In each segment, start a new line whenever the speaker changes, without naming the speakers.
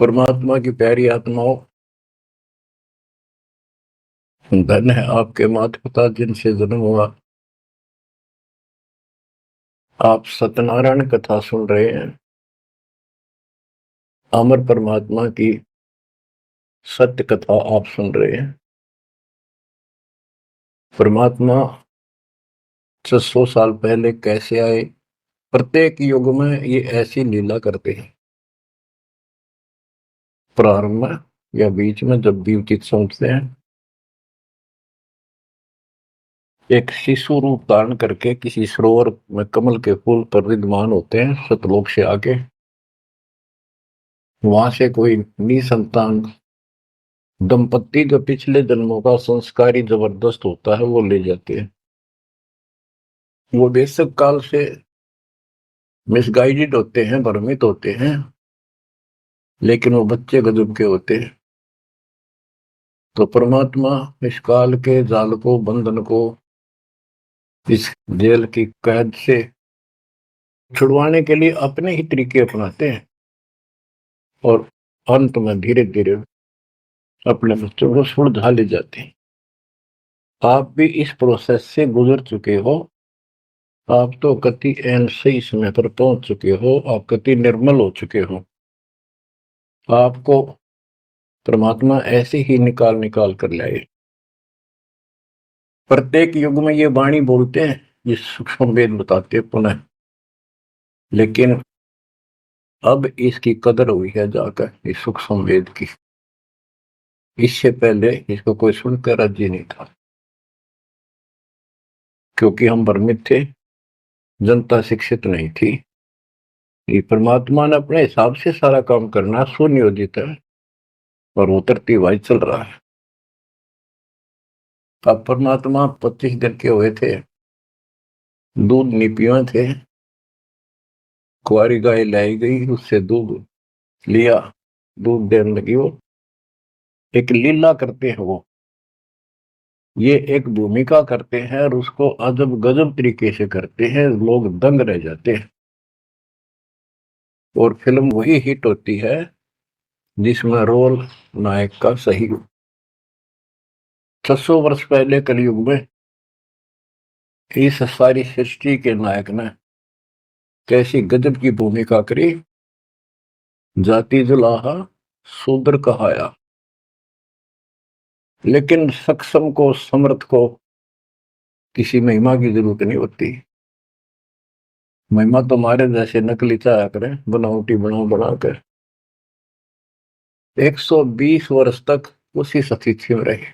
परमात्मा की प्यारी आत्माओं, धन है आपके माता पिता जिनसे जन्म हुआ। आप सत्यनारायण कथा सुन रहे हैं। अमर परमात्मा की सत्य कथा आप सुन रहे हैं। परमात्मा 600 साल पहले कैसे आए, प्रत्येक युग में ये ऐसी लीला करते हैं। प्रारंभ में या बीच में जब भी उचित समझते हैं, एक शिशु रूप धारण करके किसी सरोवर में कमल के फूल पर विद्यमान होते हैं। सतलोक से आके वहां से कोई निसंतान दंपत्ति जो पिछले जन्मों का संस्कारी जबरदस्त होता है वो ले जाते हैं। वो बेशक काल से मिसगाइडेड होते हैं, भ्रमित होते हैं, लेकिन वो बच्चे गजब के होते हैं। तो परमात्मा इस काल के जाल को, बंधन को, इस जेल की कैद से छुड़वाने के लिए अपने ही तरीके अपनाते हैं और अंत में धीरे धीरे अपने बच्चों को सुलझा ले जाते हैं। आप भी इस प्रोसेस से गुजर चुके हो। आप तो कति एन सही समय पर पहुंच चुके हो। आप कति निर्मल हो चुके हो। आपको परमात्मा ऐसे ही निकाल निकाल कर लाए। प्रत्येक युग में ये वाणी बोलते हैं, ये सूक्ष्म वेद बताते हैं पुनः, लेकिन अब इसकी कदर हुई है जाकर इस सूक्ष्म वेद की। इससे पहले इसको कोई सुनकर राजी नहीं था, क्योंकि हम भ्रमित थे, जनता शिक्षित नहीं थी। ये परमात्मा ने अपने हिसाब से सारा काम करना सुनियोजित है और उतरती हुआ चल रहा है। अब परमात्मा 25 दिन के हुए थे, दूध नहीं पिए थे। कुंवारी गाय लाई गई, उससे दूध लिया, दूध देने लगी। वो एक लीला करते हैं, वो ये एक भूमिका करते हैं और उसको अजब गजब तरीके से करते हैं। लोग दंग रह जाते हैं और फिल्म वही हिट होती है जिसमें रोल नायक का सही हो। 600 वर्ष पहले कलयुग में इस सारी सृष्टि के नायक ने कैसी गजब की भूमिका करी। जाति जुलाहा शूद्र कहाया, लेकिन सक्षम को, समर्थ को किसी महिमा की जरूरत नहीं होती। महिमा तो हमारे जैसे नकली चाया करें, बनावटी बनाकर 120 वर्ष तक उसी स्थिति में रहे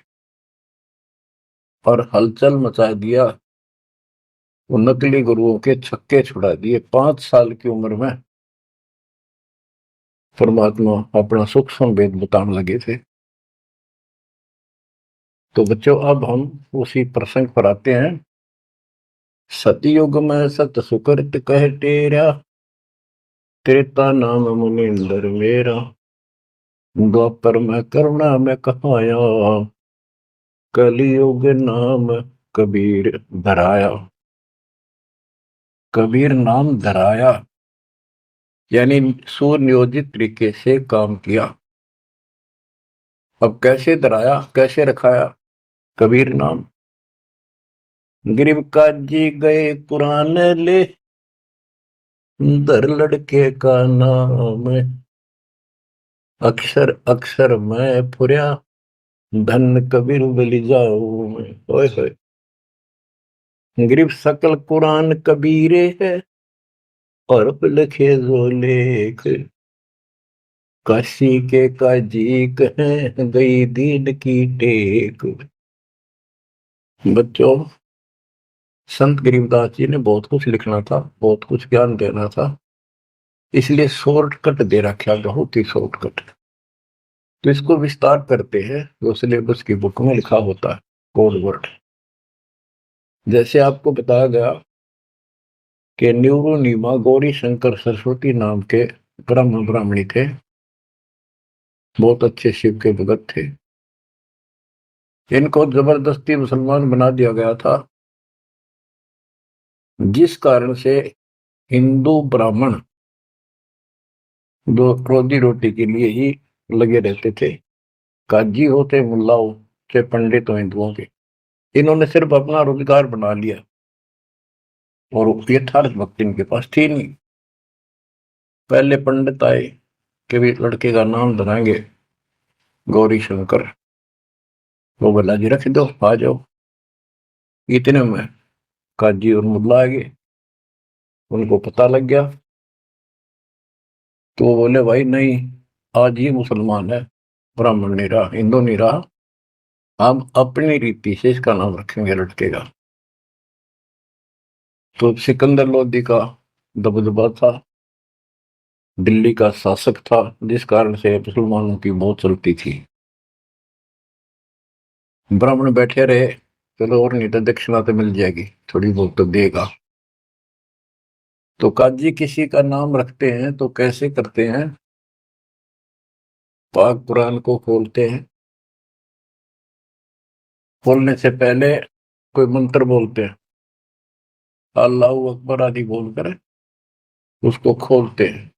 और हलचल मचा दिया। वो नकली गुरुओं के छक्के छुड़ा दिए। 5 साल की उम्र में परमात्मा अपना सूक्ष्म वेद बताने लगे थे। तो बच्चों, अब हम उसी प्रसंग पर आते हैं। सतयुग में सत सुकृत कह टेरा, त्रेता नाम मुनिंदर मेरा, द्वापर में करुणा में कहाया, कलियुग नाम कबीर धराया। कबीर नाम धराया यानी सुनियोजित तरीके से काम किया। अब कैसे धराया, कैसे रखाया कबीर नाम? गरीब काजी गए कुरान ले, दर लड़के का नाम, अक्षर अक्षर मैं फुरिया, धन कबीर बलि जाऊं मैं। ओए होए, गरीब सकल कुरान कबीरे है, और लिखे जो लेख, काशी के काजी कहें गई दीन की टेक। बच्चों, संत गरीबदास जी ने बहुत कुछ लिखना था, बहुत कुछ ज्ञान देना था, इसलिए शॉर्टकट दे रखा, बहुत ही शॉर्टकट। तो इसको विस्तार करते हैं जो सिलेबस की बुक में लिखा होता है, कोड वर्ड। जैसे आपको बताया गया कि न्यूरोनीमा गौरी शंकर सरस्वती नाम के ब्राह्मणी थे, बहुत अच्छे शिव के भगत थे। इनको जबरदस्ती मुसलमान बना दिया गया था, जिस कारण से हिंदू ब्राह्मण जो रोजी रोटी के लिए ही लगे रहते थे। काजी हो चाहे मुल्ला हो चाहे पंडित हो हिंदुओं के, इन्होंने सिर्फ अपना रोजगार बना लिया और यथार्थ भक्ति इनके पास थी नहीं। पहले पंडित आए कि भी लड़के का नाम धराएंगे गौरी शंकर, वो बोला जी रख दो आ जाओ। इतने में काजी और मुल्ला आ गए, उनको पता लग गया तो वो बोले भाई नहीं, आज ये मुसलमान है, ब्राह्मण नहीं रहा, हिंदू नहीं रहा, हम अपनी रीति से इसका नाम रखेंगे लड़के का। तो सिकंदर लोदी का दबदबा था, दिल्ली का शासक था, जिस कारण से मुसलमानों की बहुत चलती थी। ब्राह्मण बैठे रहे, चलो और नहीं तो दक्षिणा तो मिल जाएगी, थोड़ी बहुत तो देगा। तो काजी किसी का नाम रखते हैं तो कैसे करते हैं, पाक कुरान को खोलते हैं, खोलने से पहले कोई मंत्र बोलते हैं, अल्लाह अकबर आदि बोलकर उसको खोलते हैं।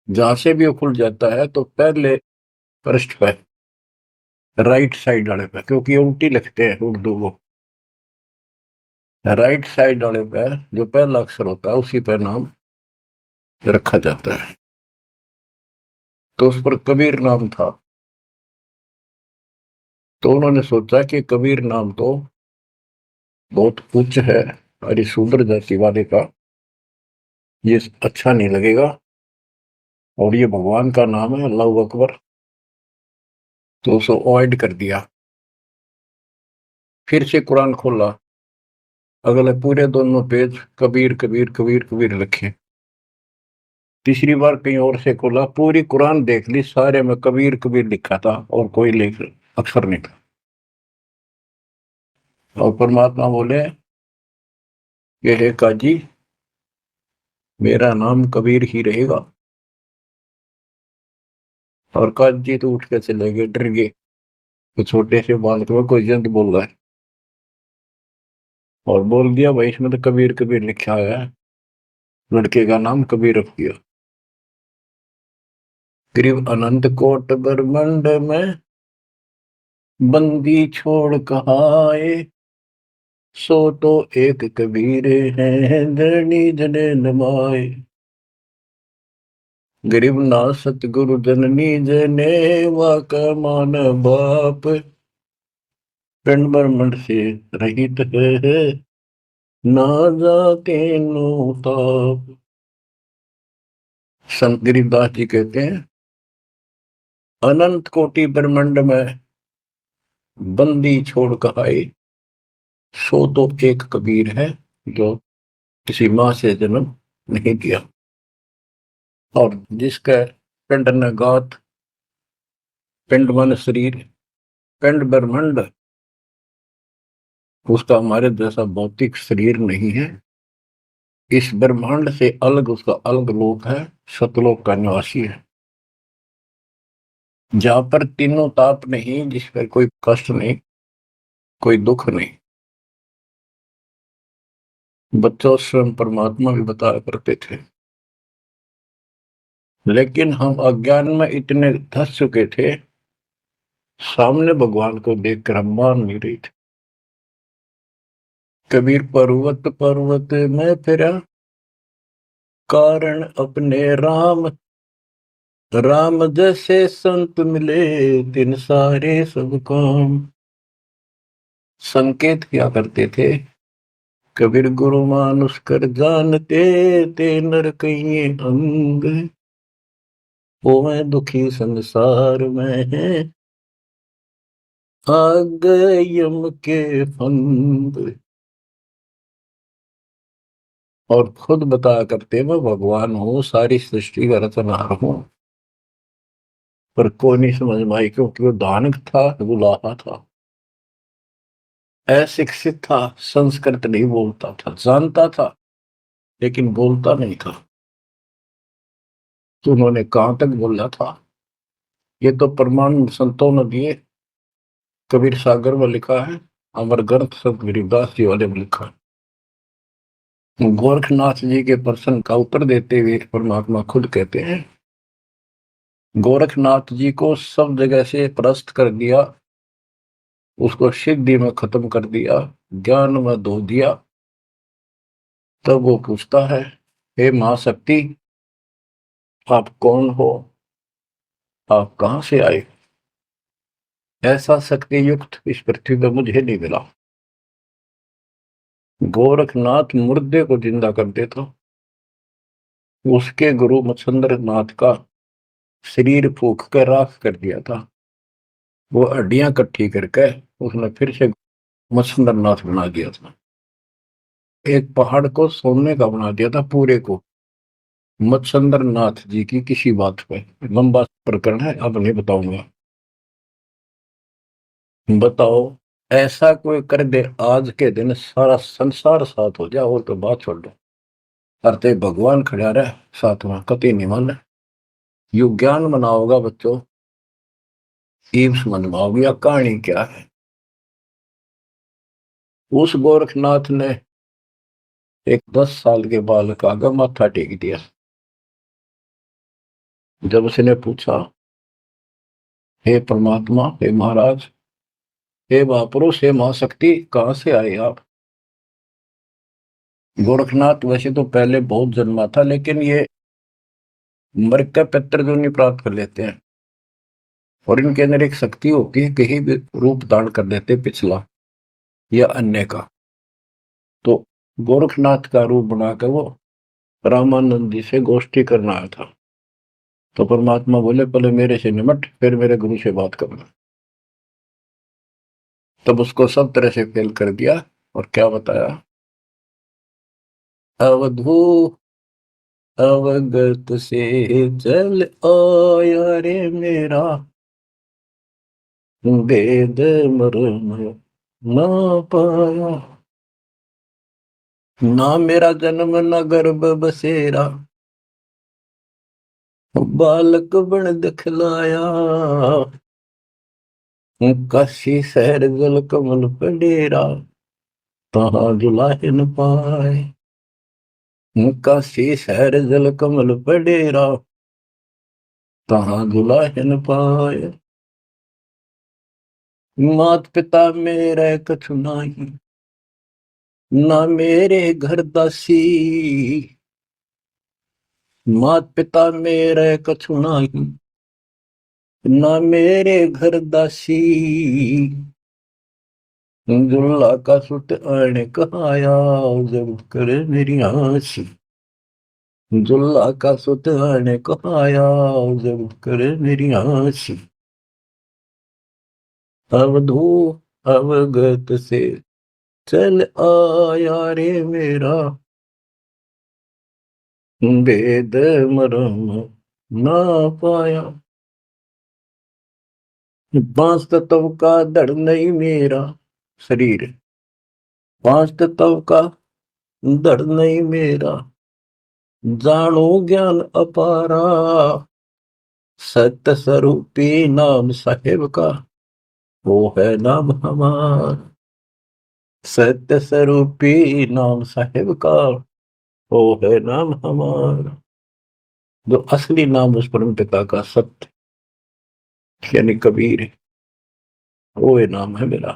जहां से भी वो खुल जाता है तो पहले पृष्ठ पे राइट साइड वाले पे, क्योंकि उल्टी लिखते हैं उर्दू को, राइट साइड वाले पे जो पहला अक्षर होता है उसी पे नाम रखा जाता है। तो उस पर कबीर नाम था। तो उन्होंने सोचा कि कबीर नाम तो बहुत उच्च है और इस शूद्र जाति वाले का, ये अच्छा नहीं लगेगा, और ये भगवान का नाम है अल्लाह अकबर, तो उसको अवॉइड कर दिया। फिर से कुरान खोला, अगले पूरे दोनों पेज कबीर कबीर कबीर कबीर लिखे। तीसरी बार कहीं और से खोला, पूरी कुरान देख ली, सारे में कबीर कबीर लिखा था और कोई लेख अक्षर नहीं था। और परमात्मा बोले ये है काजी, मेरा नाम कबीर ही रहेगा। और काजी तो उठ के चले गए, डर गए, तो छोटे से बालक में कोई जंत बोल रहा है, और बोल दिया भाई इसमें तो कबीर कबीर लिखा है, लड़के का नाम कबीर रख दिया। करीब अनंत कोट ब्रह्मंड में बंदी छोड़ कहाए, सो तो एक कबीर है धरणी जने नमाए। गरीब ना सतगुरु जननी जने वाका मान बाप, पिंड ब्रह्मंड से रहित है ना जाके नो ताप। संत गरीबदास जी कहते हैं अनंत कोटि ब्रह्मंड में बंदी छोड़ कहाए, सो तो एक कबीर है जो किसी माँ से जन्म नहीं किया। और जिसका पिंड न गात, पिंड मन शरीर, पिंड ब्रह्मंड, उसका हमारे जैसा भौतिक शरीर नहीं है। इस ब्रह्मांड से अलग उसका अलग लोक है, सतलोक का निवासी है, जहां पर तीनों ताप नहीं, जिस पर कोई कष्ट नहीं, कोई दुख नहीं। बच्चों स्वयं परमात्मा भी बताया करते थे, लेकिन हम अज्ञान में इतने धस चुके थे, सामने भगवान को देखकर हम मान नहीं रहे थे। कबीर पर्वत पर्वत में फिरा, कारण अपने राम, राम जैसे संत मिले दिन सारे सब काम। संकेत किया करते थे, कबीर गुरु मानुष कर जानते, ते नर कहिए अंग, वो मैं दुखी संसार में है, आ गए यम के फंद। और खुद बताया करते मैं भगवान हूँ, सारी सृष्टि का रचनहार हूँ, पर कोई नहीं समझ में आई, क्योंकि वो दानक था, गुलाहा था, अशिक्षित था, संस्कृत नहीं बोलता था, जानता था लेकिन बोलता नहीं था। तो उन्होंने कहां तक बोला था, ये तो प्रमाण संतों ने दिए। कबीर सागर में लिखा है, अमर ग्रंथ संत गरीबदास जी वाले में लिखा है, गोरखनाथ जी के प्रश्न का उत्तर देते हुए परमात्मा खुद कहते हैं, गोरखनाथ जी को सब जगह से परास्त कर दिया, उसको सिद्धि में खत्म कर दिया, ज्ञान में धो दिया। तब वो पूछता है, हे महाशक्ति, आप कौन हो, आप कहां से आए? ऐसा शक्ति युक्त इस पृथ्वी पर मुझे नहीं मिला। गोरखनाथ मुर्दे को जिंदा कर देता, उसके गुरु मत्स्येंद्र नाथ का शरीर फूक कर राख कर दिया था। वो हड्डियां इकट्ठी करके उसने फिर से मत्स्येंद्र नाथ बना दिया था। एक पहाड़ को सोने का बना दिया था पूरे को, मत्स्येंद्र नाथ जी की किसी बात पे। लंबा प्रकरण है, अब नहीं बताऊंगा। बताओ, ऐसा कोई कर दे आज के दिन सारा संसार साथ हो जाए और तो बात छोड़ दो, अरे भगवान खड़ा रहे साथ में, कति नहीं मान। यु ज्ञान बनाओगा बच्चों, ईव समझ में आओगी या कहानी क्या है। उस गोरखनाथ ने एक 10 साल के बालक आगे माथा टेक दिया। जब उसने पूछा, हे परमात्मा, हे महाराज, हे महापुरुष, हे महाशक्ति, कहां से आए आप? गोरखनाथ वैसे तो पहले बहुत जन्मा था, लेकिन ये मर के पितर जो नहीं प्राप्त कर लेते हैं, और इनके अंदर एक शक्ति होती है, कहीं भी रूप धारण कर लेते पिछला या अन्य का। तो गोरखनाथ का रूप बनाकर वो रामानंद जी से गोष्ठी करना आया था। तो परमात्मा बोले, पहले मेरे से निमट, फिर मेरे गुरु से बात करना। तब उसको सब तरह से फेल कर दिया, और क्या बताया, अवधू अवगत से जल आया रे मेरा, वेद मर्म ना पाया। ना मेरा जन्म न गर्भ बसेरा, बालक बन दिखलाया। काशी शहर जल कमल पे डेरा, तहाँ दुलाहे न पाए। काशी शहर जल कमल पे डेरा, तहाँ दुलाहे न पाए। मात पिता मेरे कछु नाही, ना मेरे घर दासी। मात पिता मेरे कछु नाही, ना मेरे घर दासी। दुल्ला का सुत आने कहाया, जब करे मेरी आसी। दुल्ला का सुत आने कहाया, जब करे मेरी आसी। अवधू अवगत से चल आया रे मेरा, वेद मरम ना पाया। पांच तत्व का धड़ नहीं मेरा शरीर, पांच तत्व का धड़ नहीं मेरा। जानो ज्ञान अपारा, सत्य स्वरूपी नाम साहेब का, वो है नाम हमारा। सत्य स्वरूपी नाम साहेब का, वो है नाम हमारा। जो असली नाम उस परम पिता का सत्य यानी कबीर है, वो ये नाम है मेरा।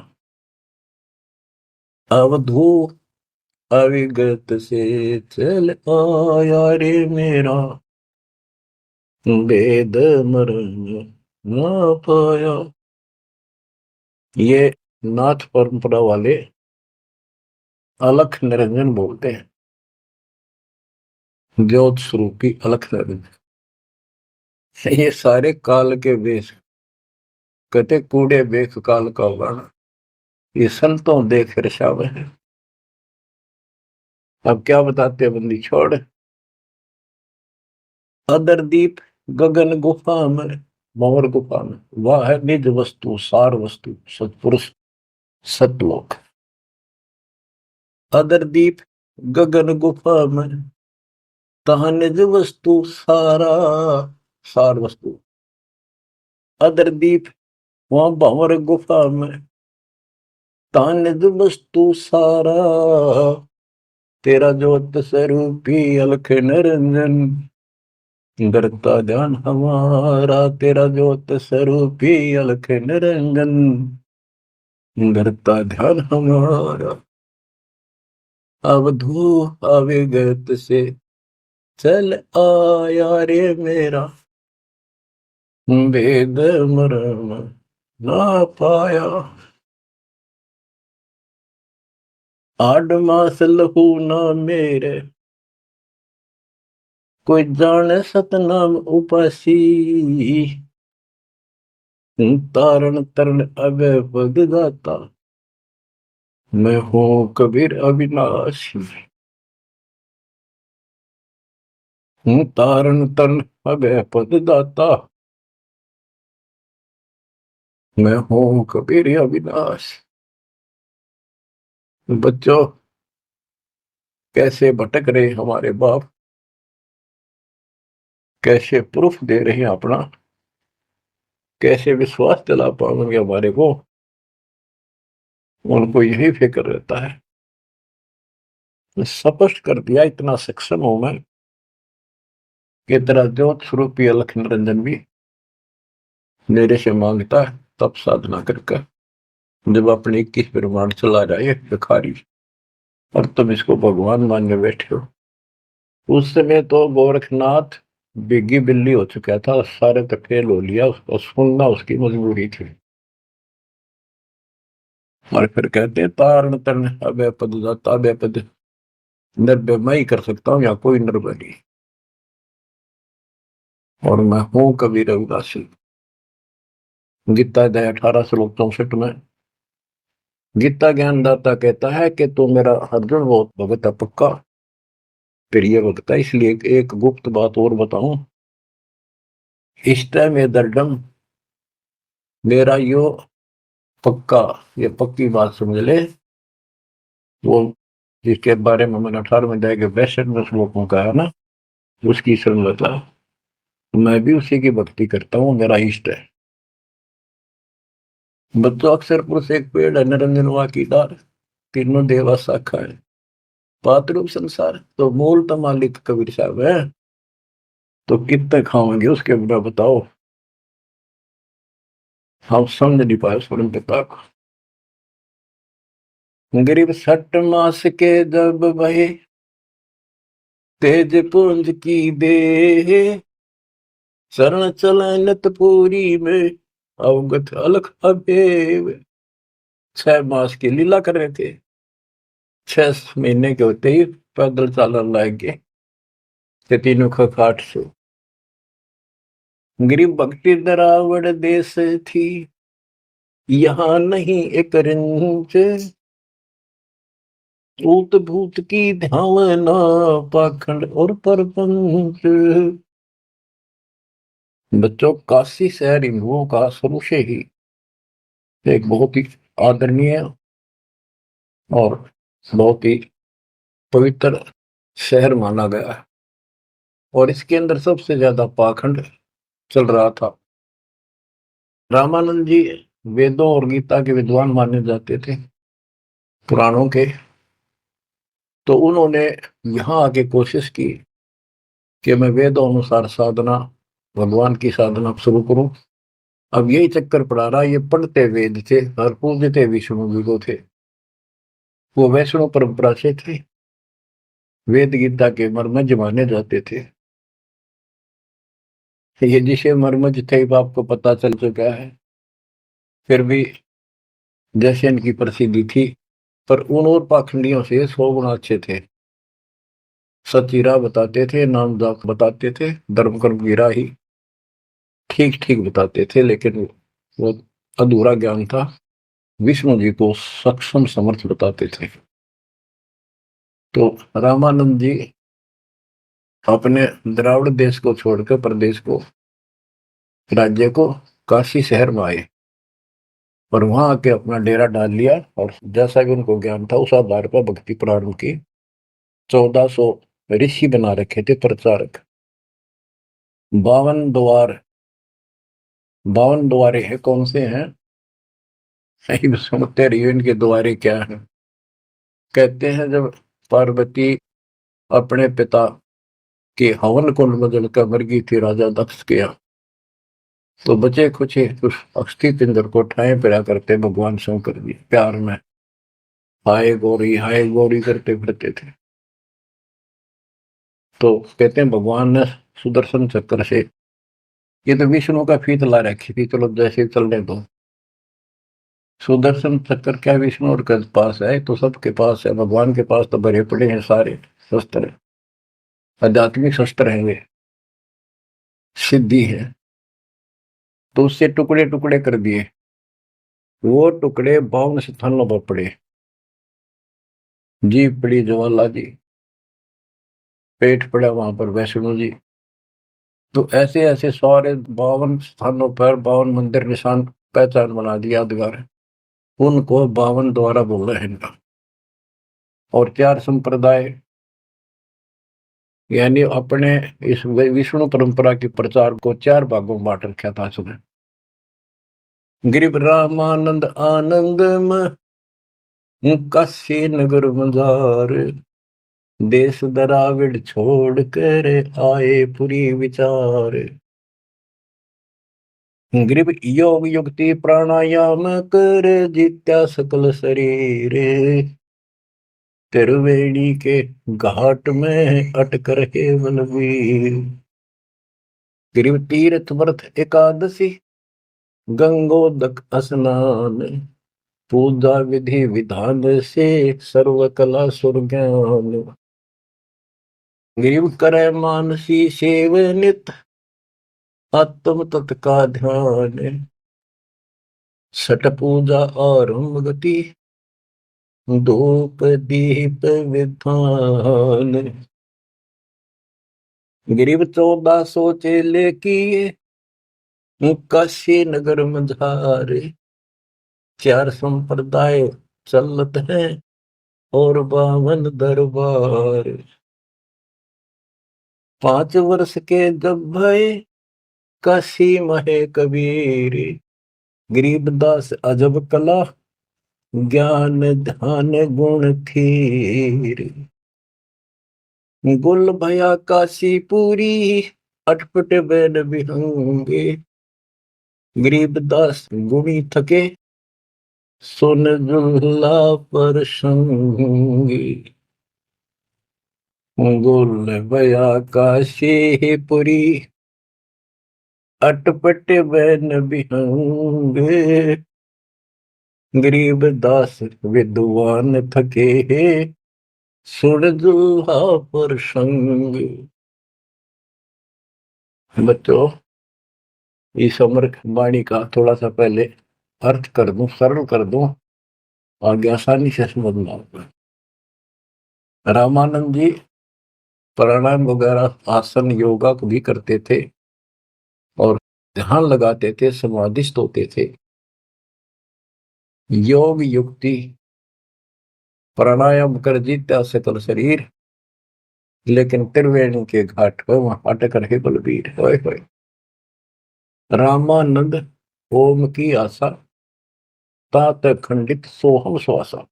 अवधू अविगत से चल आया रे मेरा, वेद मरण ना पाया। ये नाथ परंपरा वाले अलख निरंजन बोलते हैं, ज्योत स्वरूपी अलख निरंजन। ये सारे काल के वेश, कहते कूड़े बेख काल का उगाना, ये संतों देख रशाव है। अब क्या बताते हैं बंदी छोड़। अदर दीप गगन गुफा में, भंवर गुफा में, वह है निज वस्तु सार वस्तु सतपुरुष सतलोक। अदर दीप गगन गुफा में, तहा निज वस्तु सारा सार वस्तु। अदर दीप वहां भंवर गुफा में, तहा निज वस्तु सारा तेरा ज्योत स्वरूपी अलख निरंजन, करता ध्यान हमारा। तेरा ज्योत स्वरूपी अलख निरंजन, करता ध्यान हमारा। अवधू अविगत से चल आया रे मेरा, वेद मरम ना पाया। 8 मास लहू ना मेरे, कोई जाने सतनाम उपासी। तारण तरण अभय पद दाता, मैं हूँ कबीर अविनाशी। तारण तरण अभय पद दाता, मैं हूँ कबीर अविनाशी। बच्चों, कैसे भटक रहे हमारे बाप, कैसे प्रूफ दे रहे हैं अपना, कैसे विश्वास दिला पाएंगे हमारे को। उनको यही फिक्र रहता है। स्पष्ट कर दिया, इतना सक्षम हूं मैं कि तेरा ज्योत स्वरूपी अलख निरंजन भी मेरे से मांगता है तब साधना करके, जब अपने 21 ब्रह्मांड चला जाए भिखारी, और तुम इसको भगवान मानने बैठे हो। उस समय तो गोरखनाथ बिग्गी बिल्ली हो चुका था, सारे तक फेल हो लिया, उसको सुनना उसकी मजबूरी थी। और फिर कहते हैं तारण तरण अभय पद दाता, अभय पद निर्भय मैं ही कर सकता हूं, या कोई निर्भय नहीं। और मैं हूं कबीर रविदासी। गीता अध्याय 18 श्लोक 64 में गीता ज्ञानदाता कहता है कि तू मेरा अर्जुन बहुत भगत है पक्का, प्रिय भगत है। इसलिए एक गुप्त बात और बताऊं, इष्ट में दर्डम, मेरा यो पक्का, ये पक्की बात समझ ले। वो जिसके बारे में मैंने 18वें अध्याय के 62वें श्लोक में कहा ना, उसकी सरलता, मैं भी उसी की भक्ति करता हूँ, मेरा इष्ट है। बच्चों, अक्षर पुरुष एक पेड़ है, निरंजन की डार, तीनों देवा शाखा है, पातरूप संसार, तो मूल तो मालिक कबीर साहब है। तो कितने खाओगे उसके बिना बताओ, हम समझ नहीं पाए स्वयं पिता को। गरीब 6 मास के जब भये, तेज पुंज की दे, शरण चले नित पूरी में, अवगत अलख अभेव। 6 मास की लीला कर रहे थे, 6 महीने के होते ही पैदल चलने लग गए, तीनों खाट से। गरीब भक्ति दरावड़ देश थी, यहाँ नहीं एक रिंच, ऊत भूत की धावना, पाखंड और परपंच। बच्चों, काशी शहर हिंदुओं का शुरू से ही एक बहुत ही आदरणीय और बहुत ही पवित्र शहर माना गया है, और इसके अंदर सबसे ज्यादा पाखंड चल रहा था। रामानंद जी वेदों और गीता के विद्वान माने जाते थे, पुराणों के। तो उन्होंने यहाँ आके कोशिश की कि मैं वेदों अनुसार साधना, भगवान की साधना शुरू करूं। अब यही चक्कर पड़ा रहा, ये पढ़ते वेद थे और पूजते विष्णु जी को थे, वो वैष्णव परंपरा से थे, वेद गीता के मर्मज माने जाते थे। ये जिसे मर्मज थे आपको पता चल चुका है, फिर भी जैसे इनकी प्रसिद्धि थी, पर उन और पाखंडियों से 100 गुना अच्छे थे। सचीरा बताते थे, नाम जाप बताते थे, धर्म कर्म गिरा ही ठीक ठीक बताते थे, लेकिन वो अधूरा ज्ञान था। विष्णु जी को सक्षम समर्थ बताते थे। तो रामानंद जी अपने द्राविड़ देश को छोड़कर प्रदेश को, राज्य को, काशी शहर में आए और वहां आके अपना डेरा डाल लिया। और जैसा भी उनको ज्ञान था उस आधार पर भक्ति प्रारंभ की। 1400 ऋषि बना रखे थे प्रचारक। 52 द्वार, 52 द्वारे हैं, कौन से हैं सही समझते रहिए, इनके द्वारे क्या है। कहते हैं जब पार्वती अपने पिता के हवन कुंड में जलकर मर गई थी राजा दक्ष के यहाँ, तो बचे कुछ ही उस अस्थि पिंजर को ठाए पिरा करते भगवान शंकर जी प्यार में हाय गौरी करते फिरते थे। तो कहते हैं भगवान ने सुदर्शन चक्र से, ये तो विष्णु का फीत ला रखी थी, चलो जैसे चलने दो। सुदर्शन चक्र क्या विष्णु और के पास है, तो सबके पास है, भगवान के पास तो भरे पड़े हैं सारे शस्त्र, आध्यात्मिक शस्त्र हैं, वे सिद्धि है। तो उससे टुकड़े टुकड़े कर दिए, वो टुकड़े 52 स्थानों पर पड़े। जीभ पड़ी ज्वाला जी, पेट पड़ा वहां पर वैष्णो जी। तो ऐसे ऐसे सारे 52 स्थानों पर 52 मंदिर निशान पहचान बना दिया यादगार, उनको 52 द्वारा बोला है इनका। और 4 संप्रदाय, यानी अपने इस विष्णु परंपरा के प्रचार को 4 भागों में बांट रखा था उसने। गिरिव रामानंद आनंद काशी नगर मजार, देश दराविड छोड़ कर आए पुरी विचार। ग्रीब योग युक्ति प्राणायाम कर जित्या सकल शरीर, त्रिवेणी के घाट में अटक रहे बलवीर। ग्रीब तीर्थ व्रत एकादशी, गंगोदक स्नान, पूजा विधि विधान से सर्व कला सुरज्ञान। ग्रीब करे मानसी सेव नित, आत्म तत्का ध्यान, छठ पूजा आरंभ गति, धूप दीप विधान। गरीब 1400 चेले किए, काशी नगर मझारे, 4 संप्रदाय चलत है और 52 दरबार। 5 वर्ष के जब भय काशी महे कबीर, गरीबदास अजब कला ज्ञान ध्यान गुण थीर। गुल भया काशी पूरी, अटपट बैन बिहंगे, गरीबदास गुणी थके सुन जुल्ला पर संगी। गुल भया काशी पूरी, अटपट बैन बिहंगे, गरीबदास विद्वान थके सुन जुल्हा पर संग। बच्चों, इस अमर वाणी का थोड़ा सा पहले अर्थ कर दूं, सरल कर दूं, आगे आसानी से समझ में आएगा। रामानंद जी प्राणायाम वगैरह आसन योगा को भी करते थे और ध्यान लगाते थे, समाधिस्थ होते थे। योग युक्ति प्राणायाम कर जीता सकल शरीर, लेकिन त्रिवेणी के घाट पर वहां अटक रहे बलबीर। होए होए। रामानंद ओम की आशा, तात खंडित सोहम श्वासा,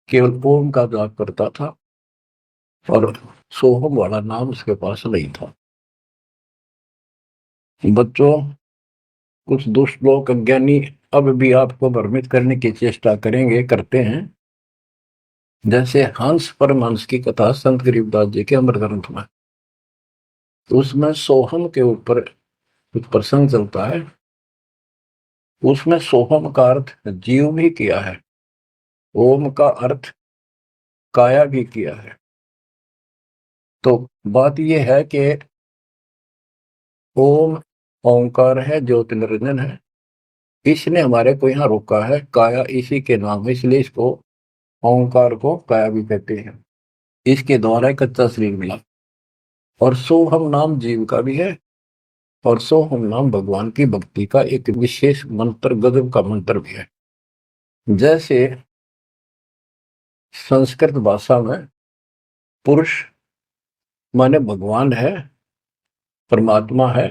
केवल ओम का जाप करता था और सोहम वाला नाम उसके पास नहीं था। बच्चों, कुछ दुष्ट लोग अज्ञानी अब भी आपको भ्रमित करने की चेष्टा करेंगे, करते हैं। जैसे हंस परमहंस की कथा संत गरीबदास जी के अमर ग्रंथ में, तो उसमें सोहम के ऊपर कुछ प्रसंग चलता है। उसमें सोहम का अर्थ जीव भी किया है, ओम का अर्थ काया भी किया है। तो बात यह है कि ओम ओंकार है, ज्योति निरंजन है, इसने हमारे को यहाँ रोका है। काया इसी के नाम है, इसलिए इसको ओंकार को काया भी कहते हैं। इसके द्वारा एक कच्चा शरीर मिला। और सोहम नाम जीव का भी है, और सोहम नाम भगवान की भक्ति का एक विशेष मंत्र, गजब का मंत्र भी है। जैसे संस्कृत भाषा में पुरुष माने भगवान है, परमात्मा है,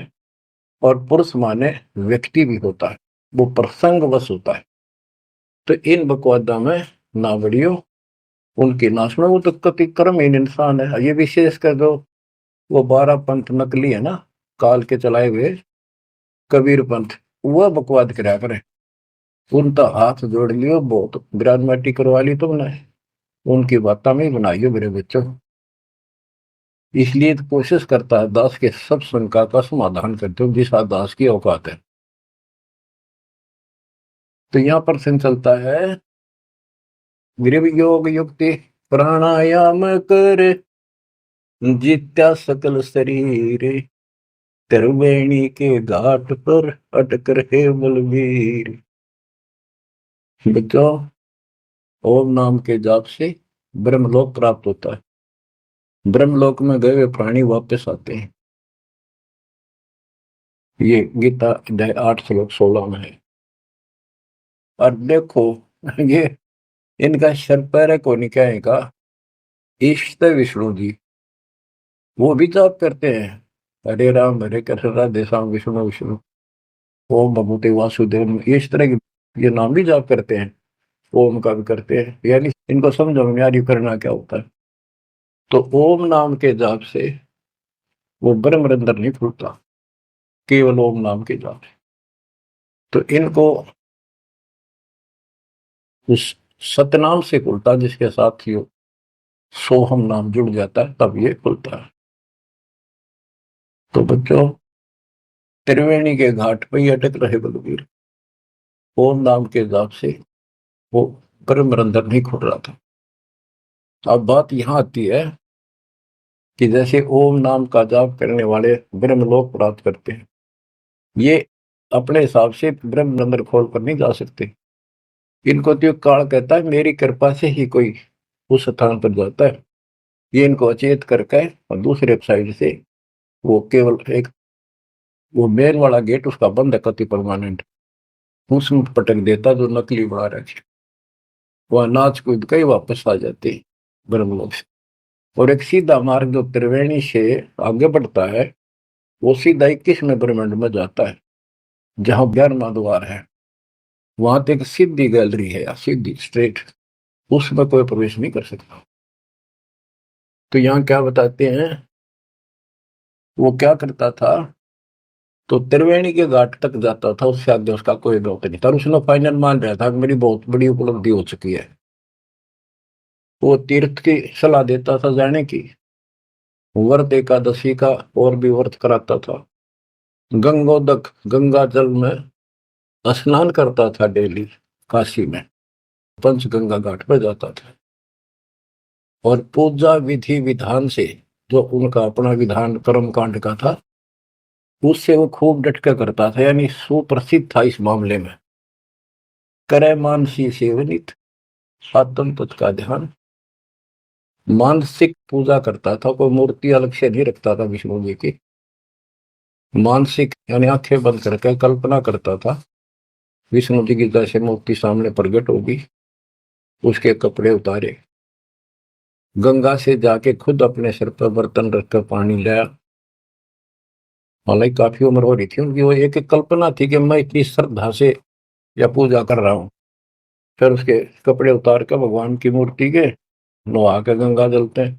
और पुरुष माने व्यक्ति भी होता है, वो प्रसंगवश होता है। तो इन बकवादा में ना बढ़ियो उनकी नाश में, वो तो कति कर्महीन इंसान है। ये विशेष कर दो, वो 12 पंथ नकली है ना, काल के चलाए हुए कबीर पंथ, वह बकवाद करा करे। उनका हाथ जोड़ लियो, बहुत ग्रांड करवा ली तुमने, उनकी बात में ही बनाइयो मेरे बच्चों। इसलिए तो कोशिश करता है दास के सब शंका का समाधान करते हो जिस दास की औकात है। तो यहाँ पर सिंह चलता है, गृह योग युक्ति प्राणायाम कर, जित्या सकल शरीर, त्रिवेणी के घाट पर अटक रहे बलवीर। बच्चों, ओम नाम के जाप से ब्रह्मलोक प्राप्त होता है। ब्रह्मलोक में गए हुए प्राणी वापस आते हैं। ये गीता अध्याय 8 श्लोक 16 में है। और देखो, ये इनका शर पैर को निकाय का इष्ट विष्णु जी, वो भी जाप करते हैं, हरे राम हरे कृष्ण राधे श्याम विष्णु विष्णु ओम भगवते वासुदेव, इस तरह के ये नाम भी जाप करते हैं। ओम का भी करते हैं, यानी इनको समझो म्यारी करना क्या होता है। तो ओम नाम के जाप से वो ब्रह्म रंध्र नहीं खुलता, केवल ओम नाम के जाप से। तो इनको उस सतनाम से खुलता, जिसके साथ ही सोहम नाम जुड़ जाता है, तब ये खुलता है। तो बच्चों, त्रिवेणी के घाट पर ही अटक रहे बलवीर, ओम नाम के जाप से वो ब्रह्म रंध्र नहीं खुल रहा था। अब बात यहां आती है कि जैसे ओम नाम का जाप करने वाले ब्रह्मलोक प्राप्त करते हैं, ये अपने हिसाब से ब्रह्म रंध्र खोल कर नहीं जा सकते। इनको तो काल कहता है मेरी कृपा से ही कोई उस स्थान पर जाता है। ये इनको अचेत करके और दूसरे साइड से वो केवल एक वो मेन वाला गेट उसका बंद है कति परमानेंट, उसमें पटक देता जो नकली बना रखे, वह नाच कूद के ही वापस आ जाते ब्रह्मलोक से। और एक सीधा मार्ग जो त्रिवेणी से आगे बढ़ता है, वो सीधा 21वें ब्रह्मांड में जाता है, जहां 11वां द्वार है। वहां तो एक सीधी गैलरी है, या सीधी स्ट्रेट, उसमें कोई प्रवेश नहीं कर सकता। तो यहाँ क्या बताते हैं, वो क्या करता था, तो त्रिवेणी के घाट तक जाता था, उससे आगे उसका कोई दौत नहीं था। और उसने फाइनल मान रहा था कि मेरी बहुत बड़ी उपलब्धि हो चुकी है। वो तीर्थ की सलाह देता था जाने की, व्रत एकादशी का और भी व्रत कराता था, गंगोदक गंगा जल में स्नान करता था डेली, काशी में पंचगंगा घाट पर जाता था। और पूजा विधि विधान से, जो उनका अपना विधान कर्म कांड का था, उससे वो खूब डटकर करता था, यानी सुप्रसिद्ध था इस मामले में। करे मानसी सेवनित आत्म तत् का ध्यान, मानसिक पूजा करता था, कोई मूर्ति अलग से नहीं रखता था विष्णु जी की। मानसिक यानी आंखें बंद करके कल्पना करता था विष्णु जी की जैसे मूर्ति सामने प्रकट होगी, उसके कपड़े उतारे, गंगा से जाके खुद अपने सिर पर बर्तन रखकर पानी लाया। हालांकि काफी उम्र हो रही थी उनकी, वो एक कल्पना थी कि मैं इतनी श्रद्धा से या पूजा कर रहा हूँ। फिर उसके कपड़े उतार कर भगवान की मूर्ति के नहा के गंगा जलते,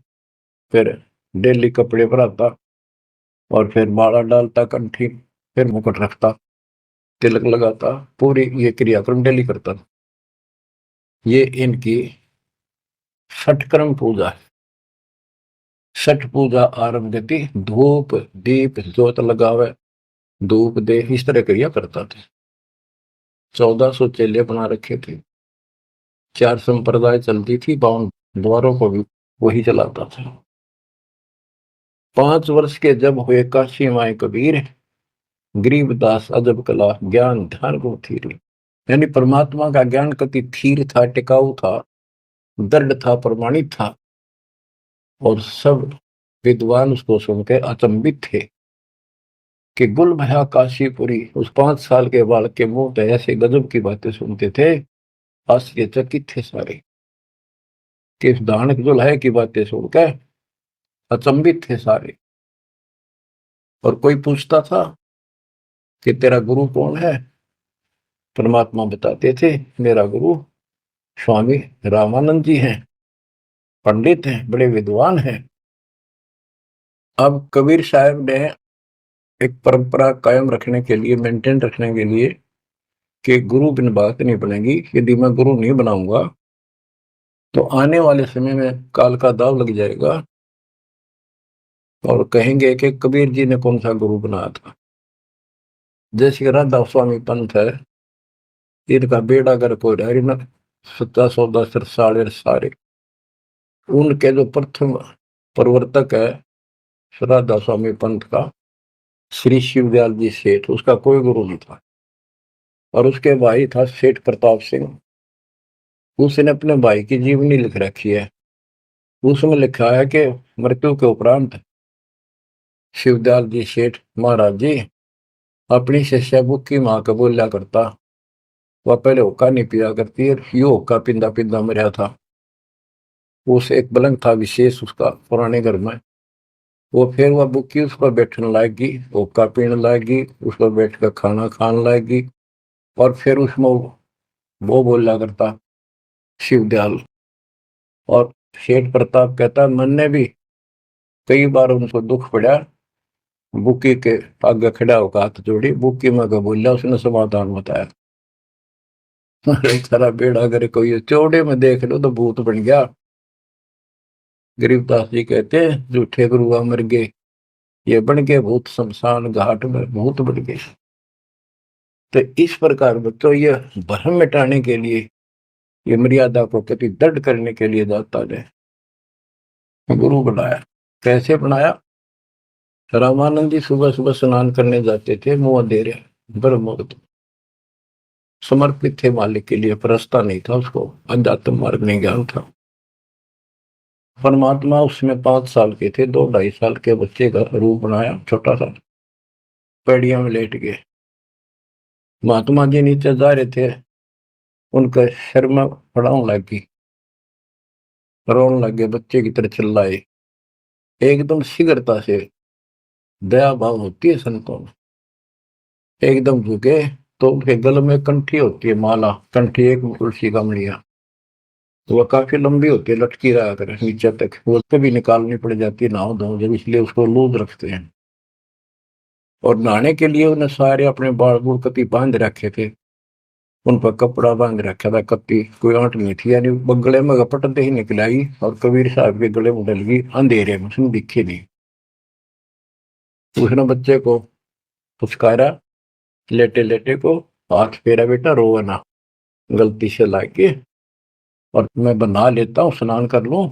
फिर डेली कपड़े पर आता, और फिर माला डालता कंठी, फिर मुकुट रखता, तिलक लगाता, पूरी ये क्रियाक्रम डेली करता। ये इनकी षटक्रम पूजा है। छठ पूजा आरंभ थी, धूप दीप ज्योत लगावे, धूप दे, इस तरह क्रिया करता था। 1400 चेले बना रखे थे, 4 संप्रदाय चलती थी, 52 द्वारों को भी वही चलाता था। 5 वर्ष के जब हुए काशी माए कबीर, गरीबदास अजब कला ज्ञान ध्यान को थीर। यानी परमात्मा का ज्ञान कति थीर था, टिकाऊ था, दृढ़ था, प्रमाणित था। और सब विद्वान उसको सुनकर अचंभित थे कि गुल भया काशीपुरी, उस 5 साल के बालक के मुंह पे ऐसे गजब की बातें सुनते थे, आश्चर्यचकित थे सारे, कि इस दानक दुल्हे की बातें सुनकर अचंभित थे सारे। और कोई पूछता था कि तेरा गुरु कौन है, परमात्मा बताते थे मेरा गुरु स्वामी रामानंद जी हैं। पंडित हैं, बड़े विद्वान हैं। अब कबीर साहब ने एक परंपरा कायम रखने के लिए, मेंटेन रखने के लिए, कि गुरु बिन बात नहीं बनेगी, यदि मैं गुरु नहीं बनाऊंगा तो आने वाले समय में काल का दाव लग जाएगा और कहेंगे कि कबीर जी ने कौन सा गुरु बनाया था। जैसे राधा स्वामी पंथ है, इनका बेड़ा अगर कोई रह न 1710 साढ़े सारे, उनके जो प्रथम प्रवर्तक है राधा स्वामी पंथ का, श्री शिवदयाल जी सेठ, उसका कोई गुरु नहीं था। और उसके भाई था सेठ प्रताप सिंह, उसने अपने भाई की जीवनी लिख रखी है। उसमें लिखा है कि मृत्यु के उपरांत शिवदयाल जी सेठ महाराज जी अपनी शिष्या बुक्की माँ को बोलिया करता, वह पहले हुक्का नहीं पिया करती है, यो हुक्का पिंदा पिंदा मरा था। उस एक पलंग था विशेष उसका पुराने घर में, वो फिर वह बुक्की उस पर बैठने लाएगी, हुक्का पीने लाएगी, उस पर बैठ कर खाना खाने लाएगी। और फिर उसमें वो बोला करता शिवदयाल। और सेठ प्रताप कहता, मन ने भी कई बार उनको दुख पड़ा, बुक्की के आगे खड़ा होकर हाथ जोड़ी, बुक्की में बोला, उसने समाधान बताया। अरे सारा बेड़ा करे कोई चौड़े में देख लो तो भूत बन गया। गरीबदास जी कहते हैं, झूठे गुरुआ मर गए, ये बन गए भूत शमशान घाट में भूत बन गए। तो इस प्रकार बच्चों, ये भ्रम मिटाने के लिए, ये मर्यादा को कति दृढ़ करने के लिए दाता ने गुरु बनाया। कैसे बनाया? रामानंद जी सुबह सुबह स्नान करने जाते थे, मुंह अंधेरे, ब्रह्ममुहूर्त, समर्पित थे मालिक के लिए, परस्ता नहीं था उसको, अध्यात्म मार्ग नहीं ज्ञान था। परमात्मा उसमें 5 साल के थे, 2-2.5 साल के बच्चे का रूप बनाया, छोटा सा, पैड़िया में लेट गए। महात्मा जी नीचे जा रहे थे, उनका सिर में फड़ाऊं लगी, रोने लगे, बच्चे की तरह चिल्लाए। एकदम शीघ्रता से, दया भाव होती है संतों में, एकदम झुके तो उनके गले में कंठी होती है, माला कंठी, एक तुलसी का मणिया, तो वह काफी लंबी होती है, लटकी रहा कर नीचे तक, वो कभी निकालनी पड़ जाती है नहाओ धो जब, इसलिए उसको लूज रखते हैं। और नहाने के लिए उन्हें सारे अपने बाल बूढ़ कति बांध रखे थे, उन पर कपड़ा बांध रखा था, कत्ती कोई आंट नहीं थी, यानी गले में गपटते ही निकल आई और कबीर साहब के गले में डल गई अंधेरे में, उसने दिखे नहीं। उसने बच्चे को पुचकारा, लेटे लेटे को, हाथ फेरा, बेटा रो ना, गलती से लाके, और मैं बना लेता हूँ, स्नान कर लूं,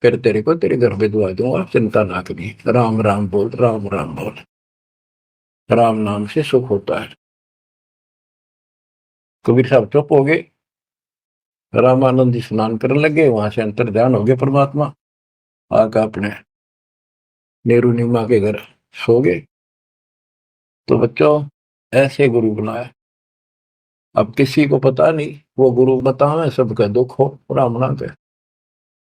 फिर तेरे को तेरे घर पे दुआ दूंगा, चिंता ना करी, राम राम बोल, राम राम बोल, राम नाम से सुख होता है। कबीर साहब चुप हो गए। रामानंद जी स्नान करने लगे, वहां से अंतर ध्यान हो गया परमात्मा, आकर अपने नेहरू नीमा के घर सो गए। तो बच्चों, ऐसे गुरु बनाया। अब किसी को पता नहीं, वो गुरु बतावे सबका दुख हो ब्राह्मणा के।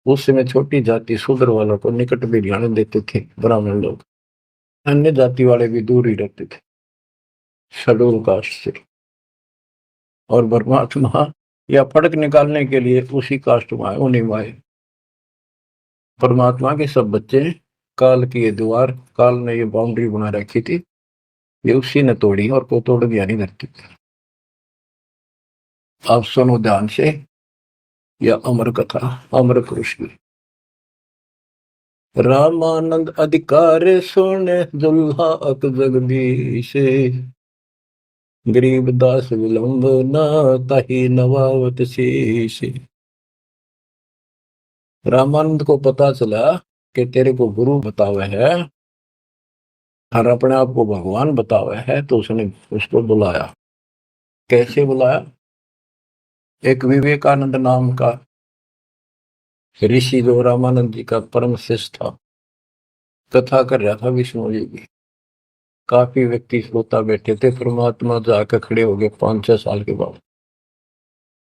उस समय छोटी जाति शूद्र वालों को निकट भी ध्यान देते थे ब्राह्मण लोग, अन्य जाति वाले भी दूर ही रहते थे शेड्यूल कास्ट से। और परमात्मा या फर्क निकालने के लिए उसी कास्ट में आए, उन्हीं में आए। परमात्मा के सब बच्चे, काल की ये दीवार, काल ने ये बाउंड्री बना रखी थी, ये उसी ने तोड़ी और को तोड़ दिया नहीं धरती। आप सुनो ध्यान से, यह अमर कथा, अमर पुरुष की। रामानंद अधिकार सुने दुल्हा अक जगदीश, गरीब दास विलंब न ताही नवावत शीश। रामानंद को पता चला कि तेरे को गुरु बतावे है और अपने आप को भगवान बतावे है, तो उसने उसको बुलाया। कैसे बुलाया? एक विवेकानंद नाम का ऋषि, जो रामानंद जी का परम शिष्य था, कथा कर रहा था विष्णु जी की। काफी व्यक्ति श्रोता बैठे थे। परमात्मा जाकर खड़े हो गए 5-6 साल के बाद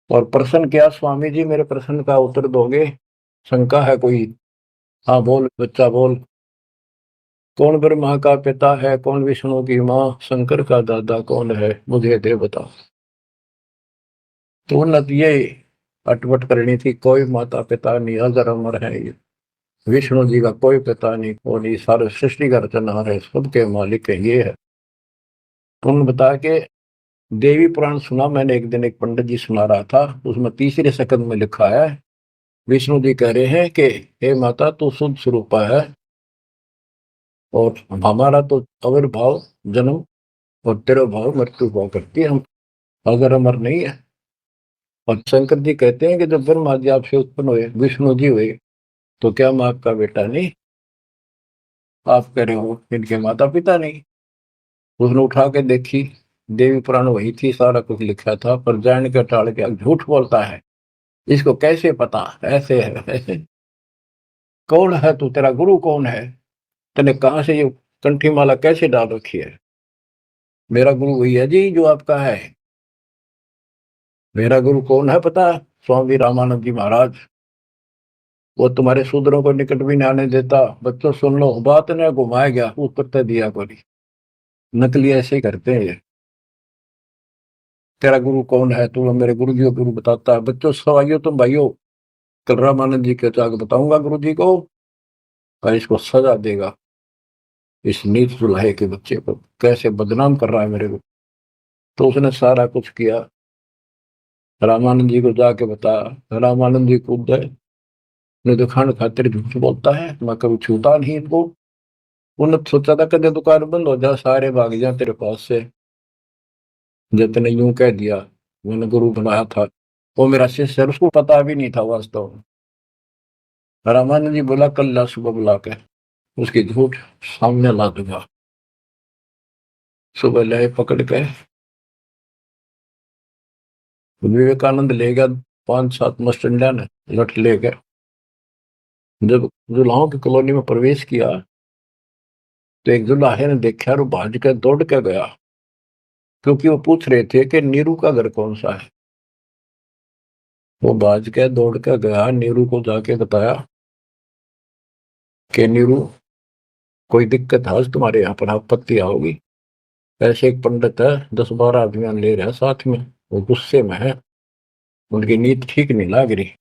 और प्रश्न किया, स्वामी जी मेरे प्रश्न का उत्तर दोगे? शंका है कोई? हाँ बोल बच्चा बोल। कौन ब्रह्मा का पिता है, कौन विष्णु की माँ, शंकर का दादा कौन है, मुझे दे बता। तो उन्नत ये अटपट करनी थी, कोई माता पिता नहीं, अजर अमर है ये विष्णु जी का कोई पिता नहीं, कोई नहीं, सारे सृष्टि का रचनहार है, सबके मालिक है, ये है। उन्होंने बताया कि देवी पुराण सुना मैंने एक दिन, एक पंडित जी सुना रहा था, उसमें तीसरे सकंद में लिखा है, विष्णु जी कह रहे हैं कि हे माता तू शुद्ध स्वरूपा है, और हमारा तो आविर्भाव जन्म और तेरा भाव मृत्यु भाव करती है, हम अगर अमर नहीं है। और शंकर जी कहते हैं कि जब ब्रह्मा जी आपसे उत्पन्न हुए, विष्णु जी हुए, तो क्या मैं आपका बेटा नहीं? आप कह रहे हो इनके माता पिता नहीं। उसने उठा के देखी, देवी पुराण वही थी, सारा कुछ लिखा था, पर जान के टाल के झूठ बोलता है, इसको कैसे पता, ऐसे है ऐसे। कौन है तू, तेरा गुरु कौन है, तूने कहाँ से ये कंठी माला कैसे डाल रखी है? मेरा गुरु वही है जी जो आपका है। मेरा गुरु कौन है पता? स्वामी रामानंद जी महाराज। वो तुम्हारे शूद्रों को निकट भी नहीं आने देता। बच्चों सुन लो, बात ने घुमाया गया उत्तर तो दिया कोई। नकली ऐसे ही करते हैं ये। तेरा गुरु कौन है? तू मेरे गुरु जी को गुरु बताता है। बच्चों सवाइयो तुम भाइयों, कल रामानंद जी के जाकर बताऊंगा गुरु जी को, और इसको सजा देगा, इस नीच दुल्हे के बच्चे को कैसे बदनाम कर रहा है मेरे को। तो उसने सारा कुछ किया, रामानंद जी को जाके बताया। रामानंद जी कूद गए, नहीं तो खान खातिर झूठ बोलता है, मैं कभी छूता नहीं इनको। उन्होंने सोचा था कदे दुकान बंद हो जा, सारे भाग जा तेरे पास से। जितने यूं कह दिया, मैंने गुरु बनाया था, वो मेरा शिष्य है, उसको पता भी नहीं था वास्तव में। रामानंद जी बोला कल ला सुबह बुला के, उसकी झूठ सामने ला दूंगा। सुबह लाए पकड़ के, विवेकानंद ले गया, 5-7 मस्टंडा ने लठ ले गए। जब जुलाहों की कॉलोनी में प्रवेश किया, तो एक जुलाहे ने देखा और भाज के दौड़ के गया, क्योंकि वो पूछ रहे थे कि नीरू का घर कौन सा है। वो भाज के दौड़ के गया, नीरू को जाके बताया कि नीरू कोई दिक्कत है आज तुम्हारे यहाँ पर, आपत्ति आओगी। ऐसे एक पंडित है, 10-12 अभियान ले रहा है साथ में, वो गुस्से में है, उनकी नीति ठीक नहीं लग रही,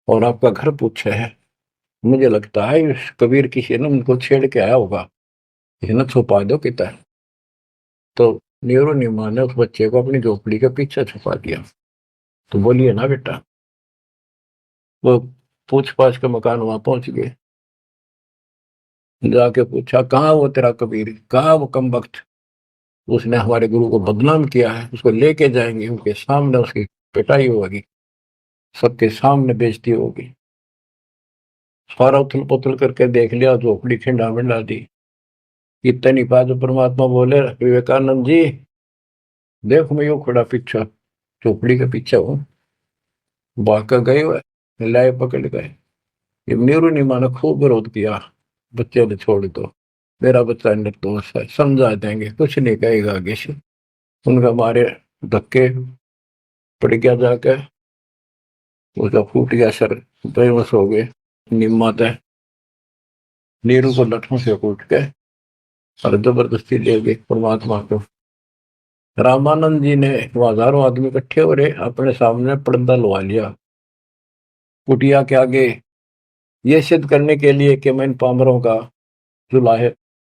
और आपका घर पूछे है। मुझे लगता है इस कबीर किसी ने उनको छेड़ के आया होगा, किसी ने छुपा दो कितना। तो नीरू नीमा ने उस बच्चे को अपनी झोपड़ी के पीछे छुपा दिया। तो बोलिए ना बेटा, वो पूछ पाछ के मकान वहां पहुंच गए, जाके पूछा कहाँ वो तेरा कबीर, कहाँ वो कम वक्त, उसने हमारे गुरु को बदनाम किया है, उसको लेके जाएंगे, उनके सामने उसकी पिटाई होगी, सबके सामने बेइज्जती होगी। सारा उथल पुथल करके देख लिया, झोपड़ी खिंडा मिंडा दी। इतनी बात परमात्मा बोले विवेकानंद जी, देखो मैं यूं खड़ा पीछे झोपड़ी के पीछे हूँ, भाग गए हुए, लाए पकड़ गए। ये नीरू नीमा ने खूब विरोध किया, बच्चे ने छोड़ दो, मेरा बच्चा निर्दोष है, समझा देंगे, कुछ नहीं कहेगा आगे से। उनका मारे धक्के पड़ गया जाके, उसका फूट गया सर, बेहोश हो गए। निम्मा तय नीरू को लठों से कूट के और जबरदस्ती ले गए परमात्मा को। रामानंद जी ने, वो हजारों आदमी इकट्ठे हो रहे, अपने सामने पर्दा लगा लिया कुटिया के आगे, ये सिद्ध करने के लिए कि मैं इन पामरों का जुलाहे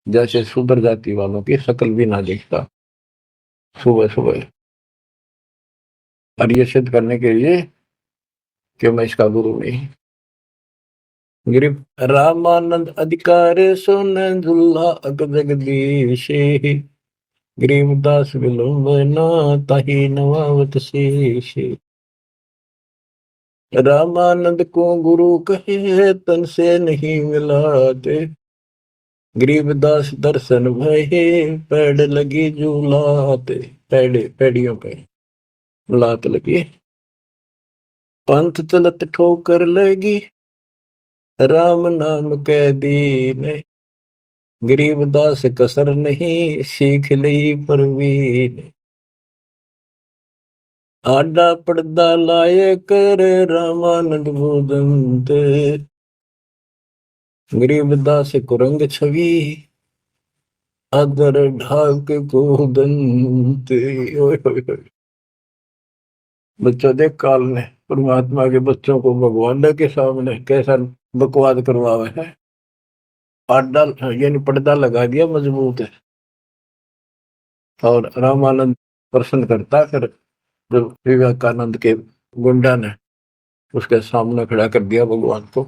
जैसे शूद्र जाति वालों की शकल भी ना देखता सुबह सुबह, और ये सिद्ध करने के लिए कि मैं इसका गुरु नहीं। गिरिप रामानंद अधिकार सुन दुल्हा अग जगदीश, गरीबदास विलंबना ताहि नवावत शेष। रामानंद को गुरु कहे तन से नहीं मिलाते, गरीबदास दर्शन भये पैड़ लगी झूलाते। पैड़े पैड़ियों पे लात लगी, पंथ चलत ठोकर लगी, राम नाम कै दीन, गरीबदास कसर नहीं सीख ली परवीन। आडा पड़दा लाए कर रामानंद भूदंत, गरीबदास कुरंग छवि अदर ढाक को दंत। बच्चों देख काल ने परमात्मा के बच्चों को भगवान के सामने कैसा बकवाद करवावे है। आडा यानी पर्दा लगा दिया मजबूत है। और रामानंद प्रश्न करता फिर जब विवेकानंद के गुंडा ने उसके सामने खड़ा कर दिया भगवान को,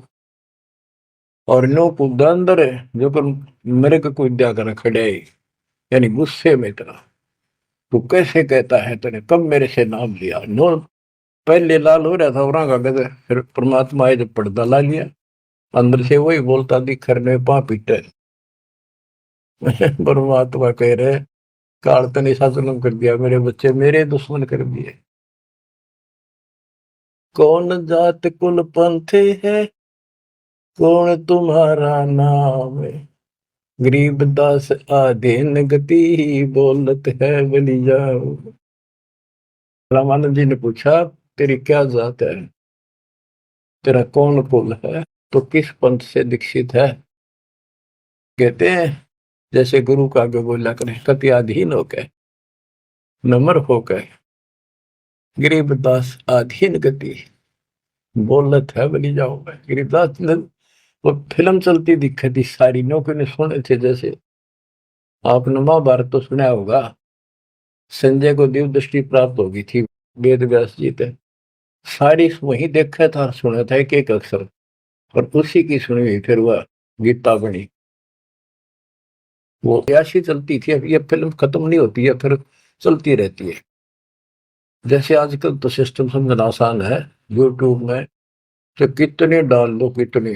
और नो कूदा अंदर है जो कर मेरे को कूदा कर खड़े ही, यानी गुस्से में इतना, तू कैसे कहता है, तूने कब मेरे से नाम लिया। नो पहले लाल हो रहा था और गए, फिर परमात्मा आए जब पर्दा ला लिया, अंदर से वही बोलता दिखर ने पा पीटे। परमात्मा कह रहे काल तने ऐसा जुल्म कर दिया, मेरे बच्चे मेरे दुश्मन कर दिए। कौन जात कुल पंथ है, कौन तुम्हारा नाम है, गरीबदास आधीन गति बोलत है बलि जाओ। रामानंद जी ने पूछा तेरी क्या जात है, तेरा कौन कुल है, तो किस पंथ से दीक्षित है। कहते हैं जैसे गुरु का आगे बोला करें, कति होकर नम्र होकर गरीबदास आधीन गति बोलत है बलि जाओ। गरीबदास ने वो फिल्म चलती दिखी थी सारी, नौकरी ने सुने थे। जैसे आपने महाभारत तो सुना होगा, संजय को दिव्य दृष्टि प्राप्त होगी थी वेद व्यास जी थे, सारी वही देखा था सुना था एक एक अक्षर, और उसी की सुनी हुई फिर वह गीता बनी। वो ऐसी चलती थी, अब ये फिल्म खत्म नहीं होती है, फिर चलती रहती है। जैसे आजकल तो सिस्टम समझना आसान है, यूट्यूब में तो कितने डाल दो कितने,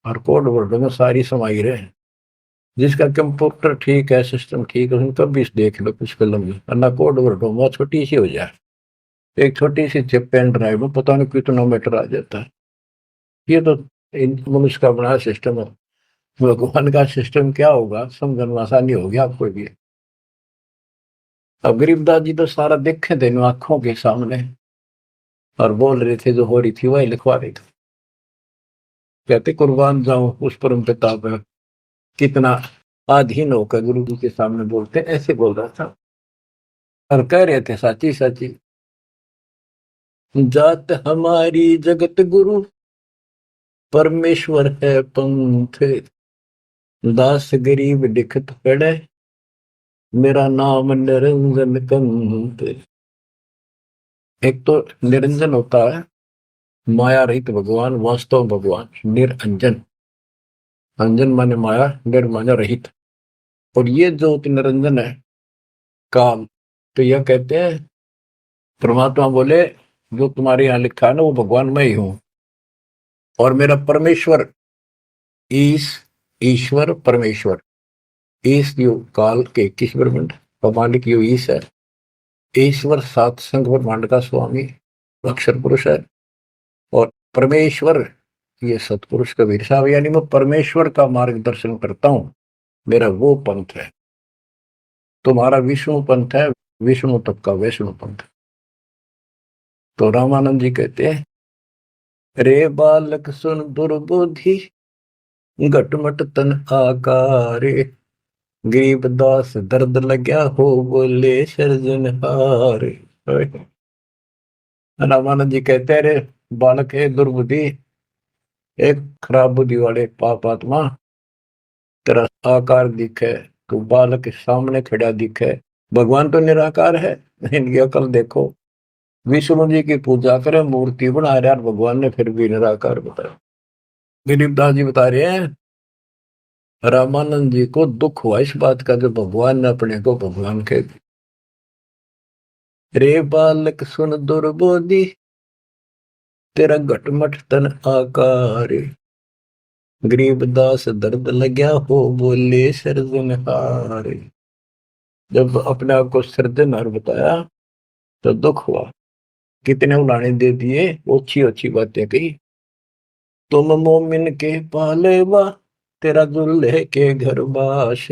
हर कोड वर्ड में सारी समाई रहे। जिसका कंप्यूटर ठीक है, सिस्टम ठीक है, उनका भी देख लो कुछ फिल्म में, वरना कोड वर्ड में छोटी सी हो जाए, एक छोटी सी चिप पेन ड्राइव में पता नहीं कितना मीटर आ जाता है। ये तो मनुष्य का बना सिस्टम है। भगवान का सिस्टम क्या होगा समझना आसानी होगी आपको भी। अब गरीबदास जी तो सारा देखे थे आंखों के सामने, और बोल रहे थे जो हो रही थी वही लिखवा रहे थे। कहते कुर्बान जाऊं उस परम पिता पर, कितना अधीन होकर गुरु जी के सामने बोलते, ऐसे बोल रहा था। और कह रहे थे साची साची जात हमारी जगत गुरु, परमेश्वर है पंथ, दास गरीब दिखत पड़े, मेरा नाम निरंजन कंत। एक तो निरंजन होता है माया रहित भगवान, वास्तव भगवान निरंजन, अंजन माने माया, निर माने रहित। और ये जो निरंजन है काल, तो यह कहते हैं परमात्मा बोले जो तुम्हारे यहाँ लिखा है ना वो भगवान मैं ही हूं, और मेरा परमेश्वर ईश, ईश्वर परमेश्वर, ईश यो काल के 21 ब्रह्मांड का मालिक यो ईश है, ईश्वर सात संघ ब्रह्मांड का स्वामी अक्षर पुरुष है, और परमेश्वर ये सतपुरुष कबीर साहब, यानी मैं परमेश्वर का मार्गदर्शन करता हूं, मेरा वो पंथ है। तुम्हारा विष्णु पंथ है, विष्णु तक का वैष्णु पंथ। तो रामानंद जी कहते हैं रे बालक सुन दुर्बुद्धि, घटमट तन आकारे, गरीबदास दर्द लग्या हो बोले सृजनहार। रामानंद जी कहते हैं रे बालक है दुर्बुद्धि, एक खराब बुद्धि वाले पाप आत्मा, तेरा आकार दिखे तो बालक के सामने खड़ा दिखे, भगवान तो निराकार है, इनकी अकल देखो। विष्णु जी की पूजा करे मूर्ति बना रहे, भगवान ने फिर भी निराकार बताया। गरीबदास जी बता रहे हैं रामानंद जी को दुख हुआ इस बात का कि भगवान ने अपने को भगवान कह दिया। रे बालक सुन दुर्बोधि, तेरा घटमट तन आकार, गरीबदास दर्द लग्या हो बोले सृजनहार। जब अपने आप को सृजनहार बताया तो दुख हुआ, कितने उलाने दे दिए, अच्छी अच्छी बातें कही। तुम मोमिन के पालेवा, तेरा दुल्हे के घर बास,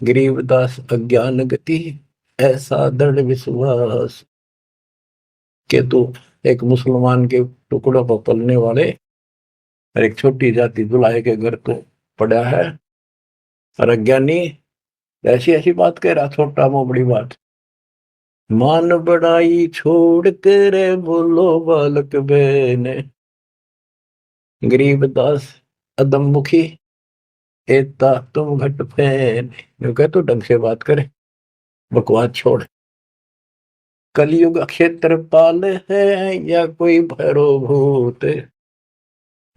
गरीबदास अज्ञान गति, ऐसा दृढ़ विश्वास। के तू एक मुसलमान के टुकड़ों पर पलने वाले और एक छोटी जाति दुल्हे के घर को पड़ा है, और अज्ञानी ऐसी ऐसी बात कह रहा, छोटा मो बड़ी बात। मान बढ़ाई छोड़ कर बोलो बालक बहने, गरीबदास अदम मुखी एता तुम घट फैन। यूं कह तो ढंग से बात करे, बकवास छोड़। कलयुग क्षेत्रपाल है या कोई भैरो भूत,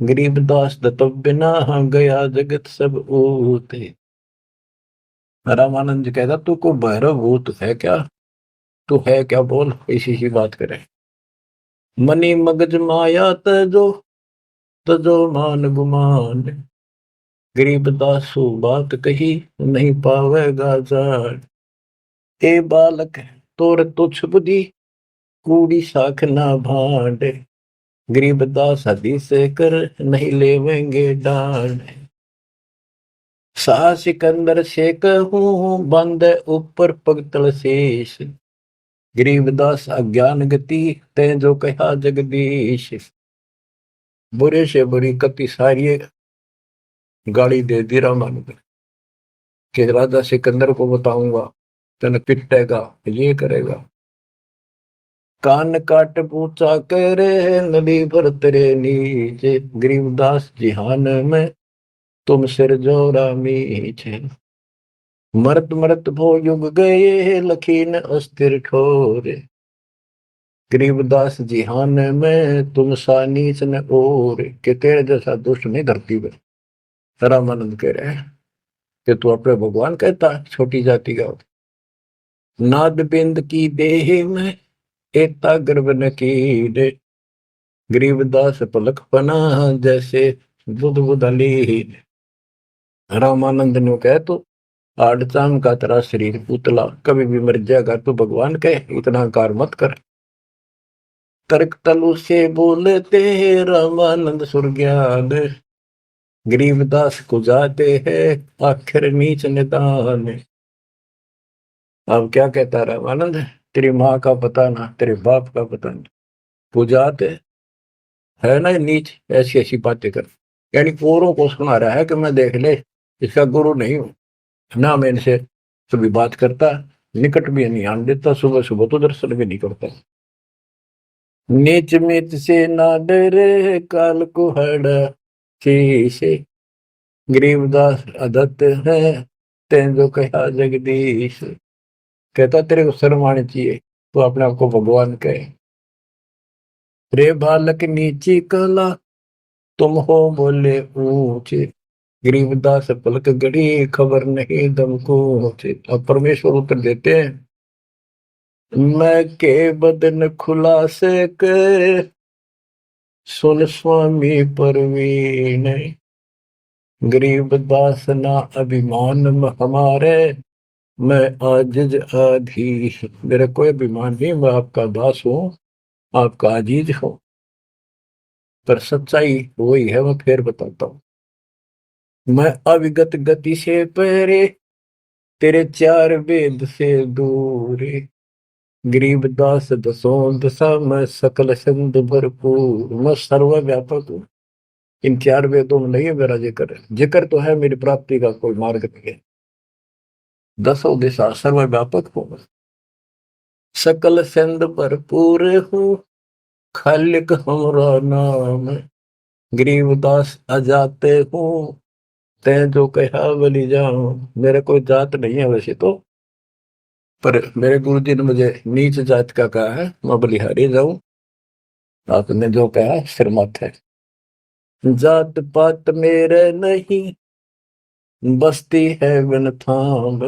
गरीबदास दत्त बिना गया जगत सब ऊत। रामानंद जी कहता तू को भैरव भूत है क्या, तू है क्या बोल, इसी की बात करे। मनी मगज माया तजो मान गुमान, गरीबदासु बात कही नहीं पावेगा जान। ए बालक तोर तुच्छ बुद्धि कूड़ी साख ना भांड, गरीबदास हदीस कर नहीं लेवेंगे डांड। सा सिकंदर से कहूं बंद ऊपर पगतल शेष, गरीबदास अज्ञान गति तै जो कहा जगदीश। बुरे से बुरी कति सारी गाली दे दी रामानंद कि राजा सिकंदर को बताऊंगा, तन पिटेगा, ये करेगा। कान काट पूछा करे नदी भर तेरे नीचे, गरीबदास जिहान में तुम सिर जोरा मीचे। मरत मरत भो युग गए लखीन अस्थिर ठोरे, गरीबदास जिहान में तुम सा नीच न और, के तेरे जैसा दुष्ट नहीं धरती में। रामानंद कह रहे हैं कि तू अपने भगवान कहता है छोटी जाति का। नाद बिंद की देह में एता गर्भ न कीरे, गरीबदास पलक पना जैसे बुध बुधलीन। रामानंद ने कहे तो आड़चाम का तेरा शरीर पुतला कभी भी मर जाएगा, तू भगवान कहे इतना अहंकार मत कर। तर्क तलु से बोलते रामानंद सुरज्ञान, गरीबदास को जाते हैं आखिर नीच निदान। अब क्या कहता रामानंद, तेरी माँ का पता ना, तेरे बाप का पता ना, पूजाते है ना नीच, ऐसी ऐसी बातें कर। यानी औरों को सुना रहा है कि मैं देख ले इसका गुरु नहीं हूं ना, मैं इनसे कभी बात करता, निकट भी नहीं आने देता, सुबह सुबह तो दर्शन भी नहीं करता। नीच मीच से ना डरे काल को हड़ा शीशे, गरीबदास अदत्त है तें जो कहा जगदीश। कहता तेरे को शर्म आनी चाहिए, तो अपने आप को भगवान कहे। रे बालक नीची कला तुम हो बोले ऊंचे, गरीबदास पलक गड़ी खबर नहीं दम को। अब परमेश्वर उत्तर देते हैं, मैं के बदन खुलासे कर सुन स्वामी परवीन, गरीबदास ना अभिमान हमारे मैं आजिज आधीश। मेरा कोई अभिमान नहीं, मैं आपका दास हूं, आपका आजीज हूं। पर सच्चाई वही है, मैं फिर बताता हूं। मैं अविगत गति से पहरे तेरे चार वेद से दूर, गरीबदास दसों दशा मैं सकल संद भरपूर। मैं सर्वव्यापक हूँ, इन चार वेदों में नहीं है मेरा जिक्र, जिक्र तो है मेरी प्राप्ति का कोई मार्ग नहीं है। दसों दिशा सर्वव्यापक हूँ, सकल संद भरपूर हूँ, खालिक हमरा नाम, गरीबदास अजाते हूँ तै जो कहा बलि जाऊं। मेरा कोई जात नहीं है वैसे तो, पर मेरे गुरु जी ने मुझे नीच जात का कहा है, मैं बलिहारी जाऊं, आपने जो कहा सिर माथे। जात पात मेरे नहीं बसती है बिन थाम,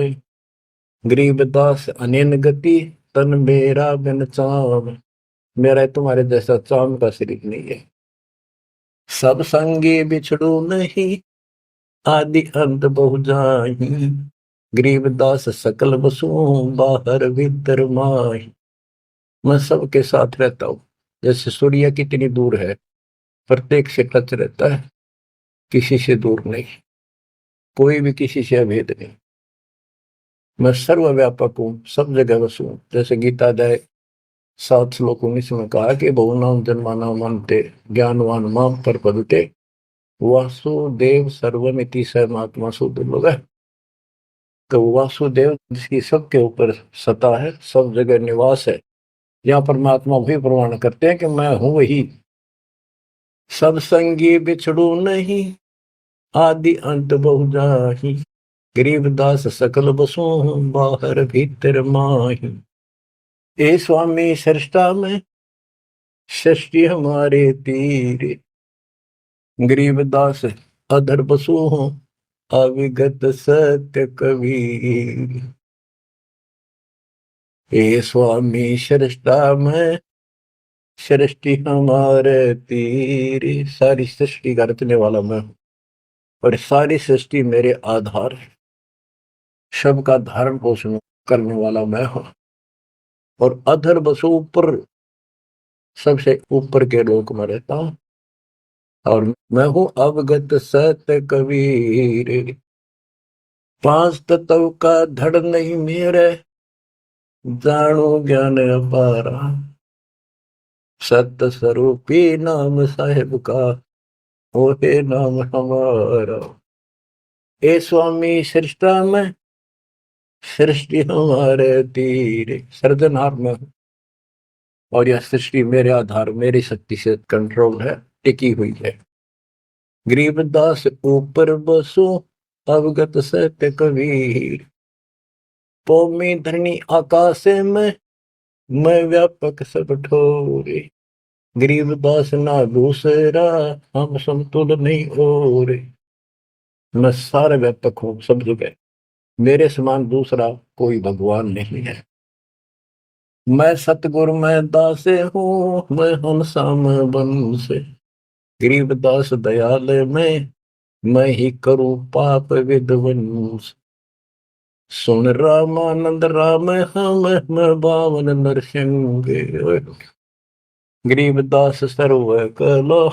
गरीबदास अनिन गति तन मेरा बिन चाम। मेरा तुम्हारे जैसा चाम का शरीर नहीं है। सब संगी बिछड़ू नहीं आदि अंत बहु जाही, गरीबदास सकल बसु बाहर भीतर माही। मैं सबके साथ रहता हूँ, जैसे सूर्य कितनी दूर है, प्रत्येक से टच रहता है, किसी से दूर नहीं, कोई भी किसी से अभेद नहीं। मैं सर्वव्यापक हूँ, सब जगह बसू। जैसे गीताध्याय 7 श्लोक 19 में कहा कि बहुनाम जन्माना मनते ज्ञानवान माम पर पदते वासुदेव सर्वमिति स महात्मा सुदुर्लभ है। तो वासुदेव जिसकी सबके ऊपर सत्ता है, सब जगह निवास है, यहाँ परमात्मा भी प्रमाण करते हैं कि मैं हूं वही। सब संगी बिछड़ू नहीं, आदि अंत बहु जाहि, गरीबदास सकल बसु, बाहर भीतर माही। ए स्वामी सृष्टा में, सृष्टि हमारे तीर, गरीबदास अधर बसु हूँ, अविगत सत्य कबीर। हे स्वामी सृष्टा में, सृष्टि हमारे तीर, सारी सृष्टि का रचने वाला मैं हूं और सारी सृष्टि मेरे आधार है, सबका धारण पोषण करने वाला मैं हूं। और अधर बसु ऊपर, सबसे ऊपर के लोक में रहता हूं, और मैं हूं अवगत सत्य कबीर। पांच तत्व का धड़ नहीं मेरे, जानो ज्ञान अपारा, सत्य स्वरूपी नाम साहेब का, ओ हे नाम हमारा। ए स्वामी सृष्टा में, सृष्टि हमारे तीर, सृजनहार में हूं और यह सृष्टि मेरे आधार, मेरी शक्ति से कंट्रोल है, टिकी हुई है। गरीबदास ऊपर बसो, अवगत सत्य कबीर। पौमी धरणी आकाश में, मैं व्यापक सब ठोरे, गरीबदास ना दूसरा, हम समतुल नहीं और। मैं सारे व्यापक हूँ सब जगह, मेरे समान दूसरा कोई भगवान नहीं है। मैं सतगुरु मैं दासे हूँ, मैं हंसाम बन से, गरीबदास दयाल में, मैं ही करूँ पाप विध्वंस। सुन रामानंद राम हम, मैं बावन नरसिंह, गरीबदास सर्व कलो,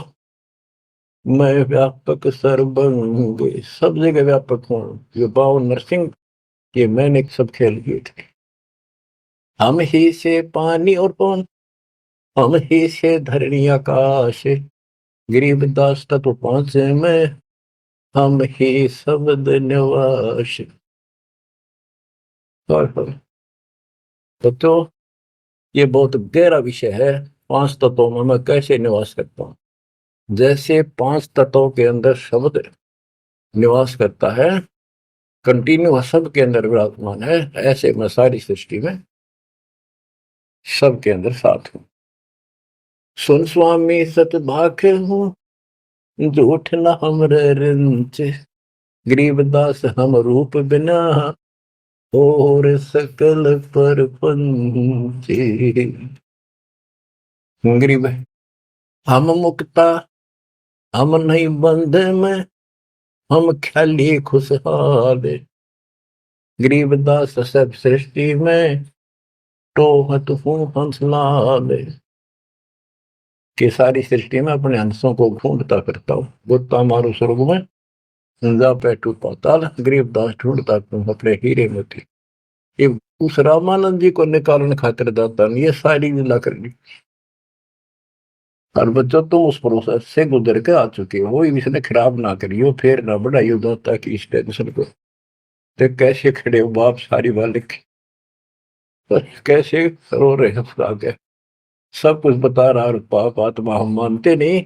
मैं व्यापक सर्वंग, सब जगह व्यापक हूँ। ये बावन नरसिंह, ये मैंने सब खेल किए थे। हम ही से पानी और पवन, हम ही से धरणी आकाश, गरीबदास तत्व पांच में, हम ही शब्द निवास। तो ये बहुत गहरा विषय है, पांच तत्वों में मैं कैसे निवास करता हूँ। जैसे पांच तत्वों के अंदर शब्द निवास करता है, कंटिन्यू सबके अंदर विराजमान है, ऐसे मैं सारी सृष्टि में सबके अंदर साथ हूं। सुन स्वामी सतभाखे हूँ, झूठ न हमरे रिंच, गरीबदास हम रूप बिना, और सकल पर पंचे। गरीब हम मुक्ता, हम नहीं बंधे में, हम ख्याली खुशहाल, गरीबदास सब सृष्टि में, टोहत हूँ हंसलाल। कि सारी सृष्टि में अपने हंसों को ढूंढता करता हूँ, गोता मारू स्वर्ग में, जा बैठू पाताल, गरीबदास ढूंढता तुम अपने हीरे मोती। ये उस रामानंद जी को निकालने खातिर दाता ने ये सारी लीला करनी। और बच्चों तुम उस प्रोसेस से गुजर के आ चुके हो, इसने खराब ना करियो, फिर ना बढ़ाइयो दाता की इस टेंशन को। तो कैसे खड़े हो बाप, सारी बात लिखी, कैसे रो रहे हो आगे, सब कुछ बता रहा, और पाप आत्मा हम मानते नहीं,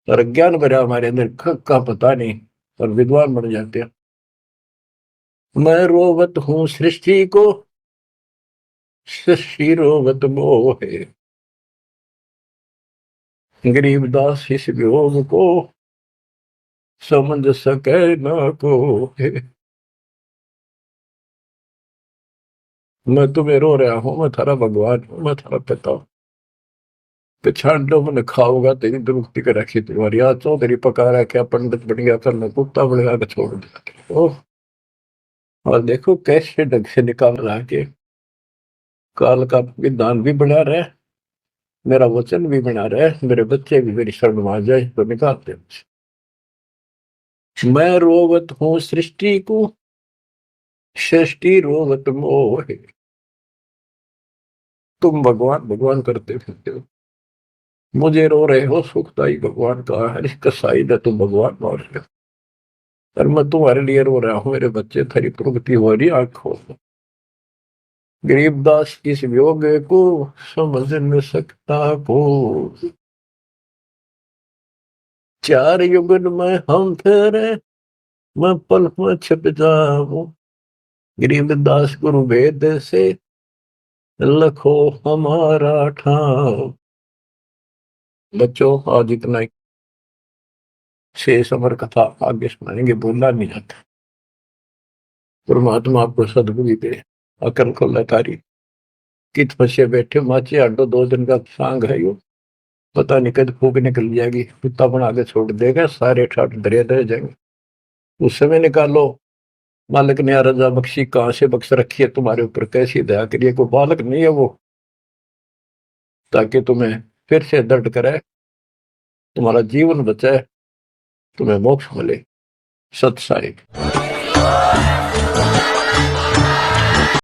और ज्ञान भरा हमारे अंदर का पता नहीं, और विद्वान बन जाते हैं। मैं रोवत हूँ सृष्टि को, सृष्टि रोवत मोहे, गरीबदास इस वियोग को, समझ सके ना को। मैं तुम्हें रो रहा हूँ, मैं थारा भगवान हूँ, मैं थारा पिता हूँ। पिछाड़ो मैंने खाओगा तेरी दुरुक्ति कर रखी तुम्हारी, आज चौधरी पका रहा, क्या पंडित बन गया, करना कुत्ता बन गया, छोड़ दिया। ओह, और देखो कैसे ढंग से निकाल रहा के, काल का विधान भी बना रहा है, मेरा वचन भी बना रहा है, मेरे बच्चे भी मेरी शरण में आ जाए तो निकालते हैं। मैं रोवत हूँ सृष्टि को, सृष्टि रोवत मोहे। तुम भगवान भगवान करते फिरते हो, मुझे रो रहे हो, सुखदाई भगवान का है, कसाई ने तुम भगवान मान रहे हो। और मैं तुम्हारे लिए रो रहा हूँ मेरे बच्चे, थारी प्रगति हो रही आंखों में। गरीबदास इस वियोग को समझ न सकता को, चार युगन में हम तेरे, मैं पल में छिप जाऊं। गरीबदास गुरु वेद से लखो हमारा ठाव। बच्चों आज इतना ही, शेष अमर कथा आगे सुनाएंगे, बोलना नहीं जाता। परमात्मा आपको सदबुद्धि दे, अकल को लतारी कित फंसे बैठे माचे आडो, 2 दिन का सांग है यो, पता नहीं कद फूक निकल जाएगी, कुत्ता बना के छोड़ देगा, सारे ठाट दरिया दे जाएंगे। उस समय निकालो, मालिक ने रजा बख्शी, कहां से बख्श रखी है तुम्हारे ऊपर, कैसी दया करिए, कोई बालक नहीं है वो, ताकि तुम्हें फिर से दर्द करे, तुम्हारा जीवन बचाए, तुम्हें मोक्ष मिले। सत साई।